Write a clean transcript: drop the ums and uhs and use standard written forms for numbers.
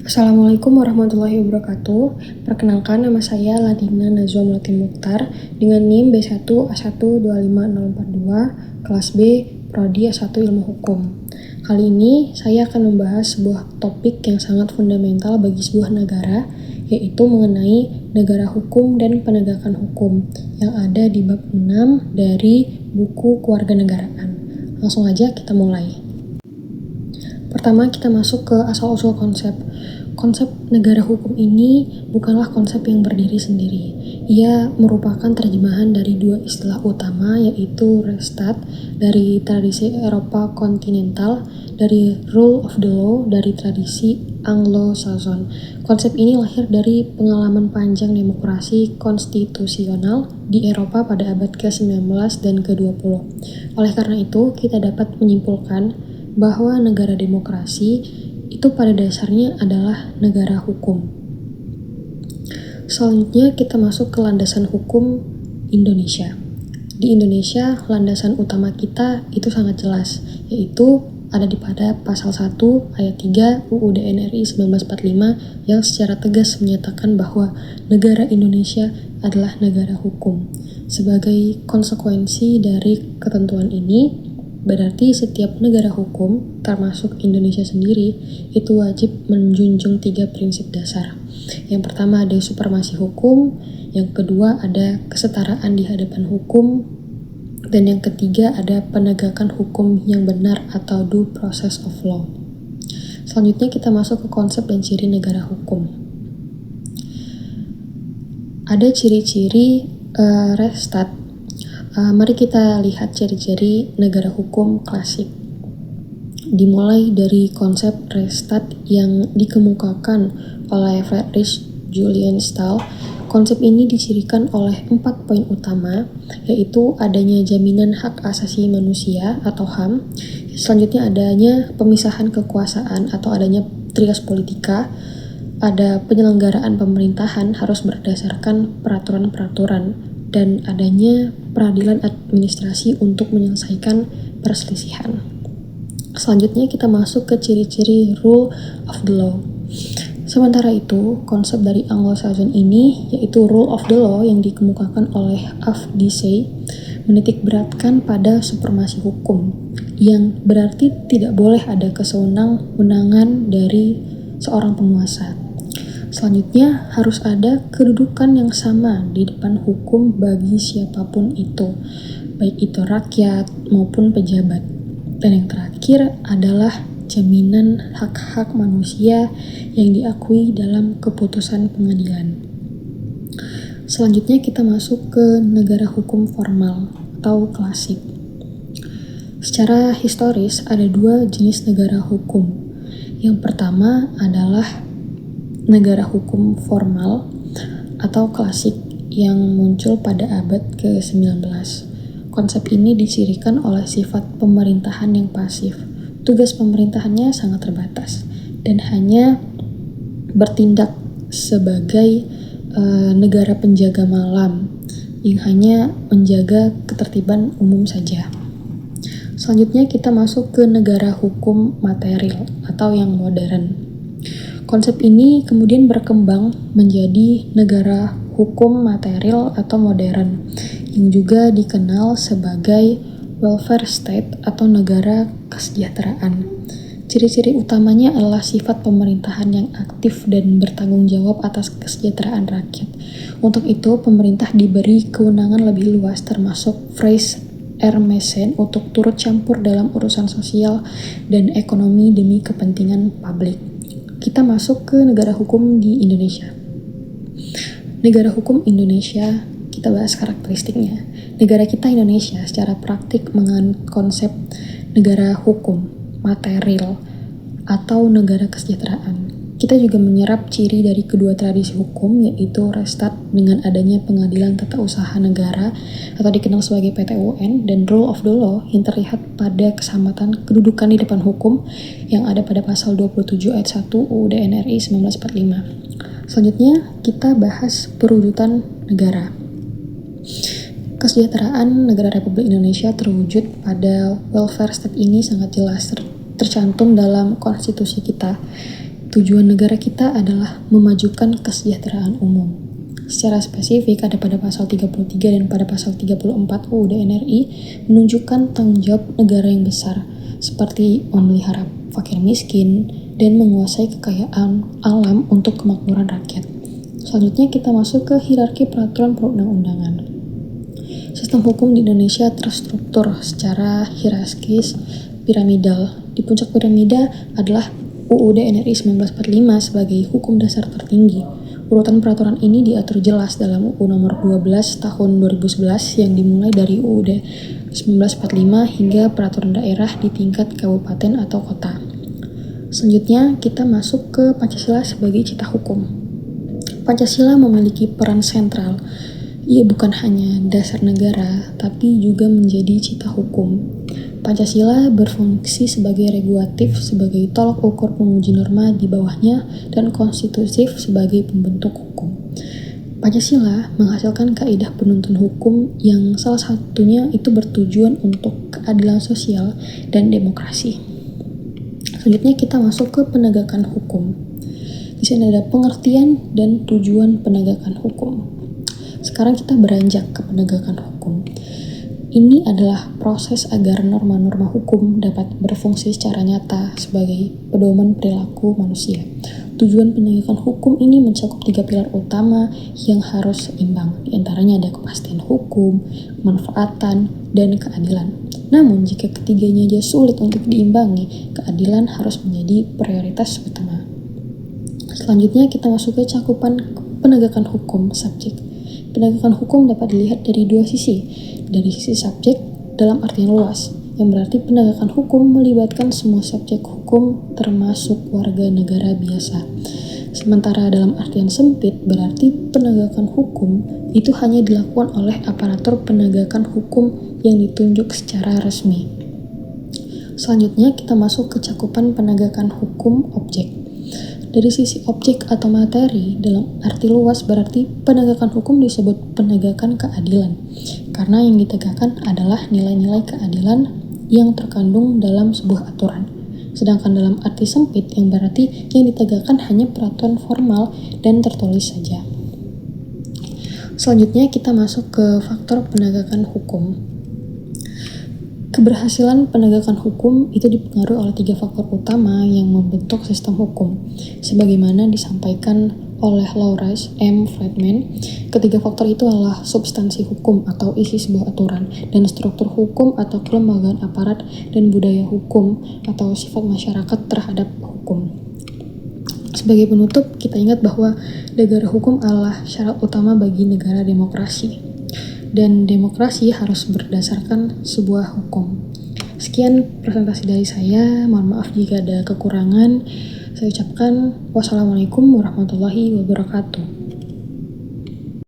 Assalamualaikum warahmatullahi wabarakatuh. Perkenalkan, nama saya Ladina Najwa Mulatin Mukhtar dengan NIM B1A1250042, kelas B, Prodi A1 Ilmu Hukum. Kali ini saya akan membahas sebuah topik yang sangat fundamental bagi sebuah negara, yaitu mengenai negara hukum dan penegakan hukum yang ada di bab 6 dari buku Kewarganegaraan. Langsung aja kita mulai. Pertama, kita masuk ke asal-usul konsep. Konsep negara hukum ini bukanlah konsep yang berdiri sendiri. Ia merupakan terjemahan dari dua istilah utama, yaitu Rechtsstaat dari tradisi Eropa kontinental, dari Rule of the Law dari tradisi Anglo-Saxon. Konsep ini lahir dari pengalaman panjang demokrasi konstitusional di Eropa pada abad ke-19 dan ke-20. Oleh karena itu, kita dapat menyimpulkan bahwa negara demokrasi itu pada dasarnya adalah negara hukum. Selanjutnya kita masuk ke landasan hukum Indonesia. Di Indonesia, landasan utama kita itu sangat jelas, yaitu ada pada pasal 1 ayat 3 UUD NRI 1945 yang secara tegas menyatakan bahwa negara Indonesia adalah negara hukum. Sebagai konsekuensi dari ketentuan ini, berarti setiap negara hukum, termasuk Indonesia sendiri, itu wajib menjunjung 3 prinsip dasar. Yang pertama ada supremasi hukum, yang kedua ada kesetaraan di hadapan hukum, dan yang ketiga ada penegakan hukum yang benar atau due process of law. Selanjutnya kita masuk ke konsep dan ciri negara hukum. Ada ciri-ciri Rechtsstaat. Mari kita lihat ciri-ciri negara hukum klasik. Dimulai dari konsep Rechtsstaat yang dikemukakan oleh Friedrich Julian Stahl. Konsep ini dicirikan oleh 4 poin utama, yaitu adanya jaminan hak asasi manusia atau HAM, selanjutnya adanya pemisahan kekuasaan atau adanya trias politika, ada penyelenggaraan pemerintahan harus berdasarkan peraturan-peraturan, dan adanya peradilan administrasi untuk menyelesaikan perselisihan. Selanjutnya kita masuk ke ciri-ciri rule of the law. Sementara itu, konsep dari Anglo-Saxon ini, yaitu rule of the law yang dikemukakan oleh Af Dicey, menitikberatkan pada supremasi hukum, yang berarti tidak boleh ada kesewenang-wenangan dari seorang penguasa. Selanjutnya, harus ada kedudukan yang sama di depan hukum bagi siapapun itu, baik itu rakyat maupun pejabat. Dan yang terakhir adalah jaminan hak-hak manusia yang diakui dalam keputusan pengadilan. Selanjutnya kita masuk ke negara hukum formal atau klasik. Secara historis ada 2 jenis negara hukum. Yang pertama adalah negara hukum formal atau klasik yang muncul pada abad ke-19. Konsep ini dicirikan oleh sifat pemerintahan yang pasif. Tugas pemerintahannya sangat terbatas dan hanya bertindak sebagai negara penjaga malam yang hanya menjaga ketertiban umum saja. Selanjutnya kita masuk ke negara hukum material atau yang modern. Konsep ini kemudian berkembang menjadi negara hukum material atau modern, yang juga dikenal sebagai welfare state atau negara kesejahteraan. Ciri-ciri utamanya adalah sifat pemerintahan yang aktif dan bertanggung jawab atas kesejahteraan rakyat. Untuk itu, pemerintah diberi kewenangan lebih luas termasuk Freie Ermessen untuk turut campur dalam urusan sosial dan ekonomi demi kepentingan publik. Kita masuk ke negara hukum di Indonesia. Negara hukum Indonesia, kita bahas karakteristiknya. Negara kita Indonesia secara praktik menganut konsep negara hukum, material, atau negara kesejahteraan. Kita juga menyerap ciri dari kedua tradisi hukum, yaitu Rechtsstaat dengan adanya pengadilan tata usaha negara atau dikenal sebagai PT-UN, dan rule of the law yang terlihat pada kesamatan kedudukan di depan hukum yang ada pada pasal 27 ayat 1 UUD NRI 1945. Selanjutnya kita bahas perwujudan negara. Kesejahteraan negara Republik Indonesia terwujud pada welfare state ini sangat jelas tercantum dalam konstitusi kita. tujuan negara kita adalah memajukan kesejahteraan umum. Secara spesifik ada pada pasal 33 dan pada pasal 34 UUD NRI menunjukkan tanggung jawab negara yang besar, seperti memelihara fakir miskin dan menguasai kekayaan alam untuk kemakmuran rakyat. Selanjutnya kita masuk ke hierarki peraturan perundang-undangan. Sistem hukum di Indonesia terstruktur secara hierarkis piramidal. Di puncak piramida adalah UUD NRI 1945 sebagai hukum dasar tertinggi. Urutan peraturan ini diatur jelas dalam UU nomor 12 tahun 2011 yang dimulai dari UUD 1945 hingga peraturan daerah di tingkat kabupaten atau kota. Selanjutnya kita masuk ke Pancasila sebagai cita hukum. Pancasila memiliki peran sentral. Ia bukan hanya dasar negara, tapi juga menjadi cita hukum. Pancasila berfungsi sebagai regulatif, sebagai tolak ukur penguji norma di bawahnya, dan konstitutif sebagai pembentuk hukum. Pancasila menghasilkan kaidah penuntun hukum yang salah satunya itu bertujuan untuk keadilan sosial dan demokrasi. Selanjutnya kita masuk ke penegakan hukum. Di sini ada pengertian dan tujuan penegakan hukum. Sekarang kita beranjak ke penegakan hukum. Ini adalah proses agar norma-norma hukum dapat berfungsi secara nyata sebagai pedoman perilaku manusia. Tujuan penegakan hukum ini mencakup 3 pilar utama yang harus seimbang. Di antaranya ada kepastian hukum, kemanfaatan, dan keadilan. Namun jika ketiganya aja sulit untuk diimbangi, keadilan harus menjadi prioritas utama. Selanjutnya kita masuk ke cakupan penegakan hukum subjek. Penegakan hukum dapat dilihat dari dua sisi. Dari sisi subjek dalam artian luas, yang berarti penegakan hukum melibatkan semua subjek hukum termasuk warga negara biasa. Sementara dalam artian sempit berarti penegakan hukum itu hanya dilakukan oleh aparatur penegakan hukum yang ditunjuk secara resmi. Selanjutnya kita masuk ke cakupan penegakan hukum objek. Dari sisi objek atau materi, dalam arti luas berarti penegakan hukum disebut penegakan keadilan, karena yang ditegakkan adalah nilai-nilai keadilan yang terkandung dalam sebuah aturan. Sedangkan dalam arti sempit, yang berarti yang ditegakkan hanya peraturan formal dan tertulis saja. Selanjutnya kita masuk ke faktor penegakan hukum. Keberhasilan penegakan hukum itu dipengaruhi oleh 3 faktor utama yang membentuk sistem hukum. Sebagaimana disampaikan oleh Lawrence M. Friedman, ketiga faktor itu adalah substansi hukum atau isi sebuah aturan, dan struktur hukum atau kelembagaan aparat, dan budaya hukum atau sifat masyarakat terhadap hukum. Sebagai penutup, kita ingat bahwa negara hukum adalah syarat utama bagi negara demokrasi. Dan demokrasi harus berdasarkan sebuah hukum. Sekian presentasi dari saya, mohon maaf jika ada kekurangan. Saya ucapkan wassalamualaikum warahmatullahi wabarakatuh.